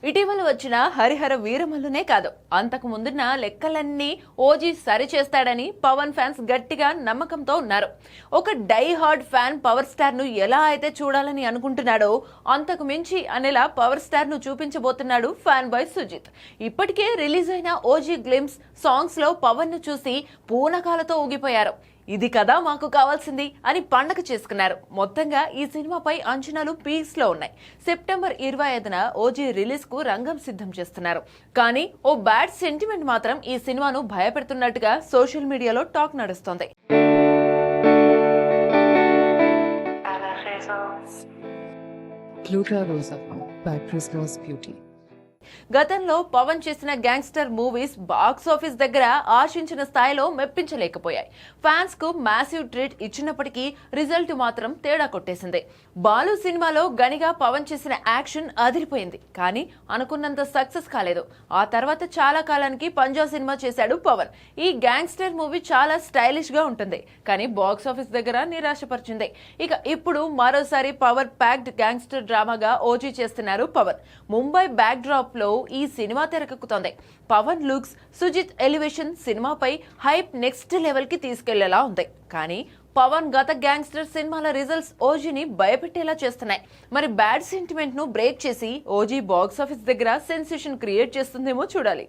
ఇటీవల వచ్చిన హరిహర వీరమల్లునే కాదు, అంతకు ముందున్న లెక్కలన్నీ ఓజీ సరిచేస్తాడని పవన్ ఫ్యాన్స్ గట్టిగా నమ్మకంతో ఉన్నారు. ఒక die hard fan power star ను ఎలా అయితే చూడాలని అనుకుంటున్నాడో అంతకు మించి అనేలా పవర్ స్టార్ ను చూపించబోతున్నాడు ఫ్యాన్ బాయ్ సుజిత్. ఇప్పటికే రిలీజ్ అయిన ఓజీ గ్లిమ్స్ సాంగ్స్ లో పవన్ ను చూసి పూనకాలతో ఊగిపోయారు. ఇది కదా మాకు కావాల్సింది అని పండగ చేసుకున్నారు. మొత్తంగా ఈ సినిమాపై అంచనాలు పీక్స్ లో ఉన్నాయి. సెప్టెంబర్ 25న ఓజీ రిలీజ్ కు రంగం సిద్ధం చేస్తున్నారు. కానీ ఓ బ్యాడ్ సెంటిమెంట్ మాత్రం ఈ సినిమాను భయపెడుతున్నట్టుగా సోషల్ మీడియాలో టాక్ నడుస్తోంది. Pluto Rosa by Prisma's Beauty. గతంలో పవన్ చేసిన గ్యాంగ్స్టర్ మూవీస్ బాక్స్ ఆఫీస్ దగ్గర ఆశించిన స్థాయిలో మెప్పించలేకపోయాయి. ఫ్యాన్స్ కు మ్యాసివ్ ట్రీట్ ఇచ్చినప్పటికీ రిజల్ట్ మాత్రం తేడా కొట్టేసింది. బాలు సినిమాలో గనిగా పవన్ చేసిన యాక్షన్ అదిరిపోయింది, కానీ అనుకున్నంత సక్సెస్ కాలేదు. ఆ తర్వాత చాలా కాలానికి పంజా సినిమా చేశాడు పవన్. ఈ గ్యాంగ్స్టర్ మూవీ చాలా స్టైలిష్ గా ఉంటుంది, కానీ బాక్స్ ఆఫీస్ దగ్గర నిరాశపరిచింది. ఇక ఇప్పుడు మరోసారి పవర్ ప్యాక్డ్ గ్యాంగ్స్టర్ డ్రామాగా ఓజీ చేస్తున్నారు పవన్. ముంబై బ్యాక్ డ్రాప్ లో ఈ సినిమా తెరకెక్కుతోంది. పవన్ లుక్స్, సుజిత్ ఎలివేషన్ సినిమాపై హైప్ నెక్స్ట్ లెవెల్ కి తీసుకెళ్లేలా ఉంది. కానీ పవన్ గత గ్యాంగ్స్టర్ సినిమాల రిజల్ట్స్ ఓజీని భయపెట్టేలా చేస్తున్నాయి. మరి బ్యాడ్ సెంటిమెంట్ ను బ్రేక్ చేసి ఓజీ బాక్స్ ఆఫీస్ దగ్గర సెన్సేషన్ క్రియేట్ చేస్తుందేమో చూడాలి.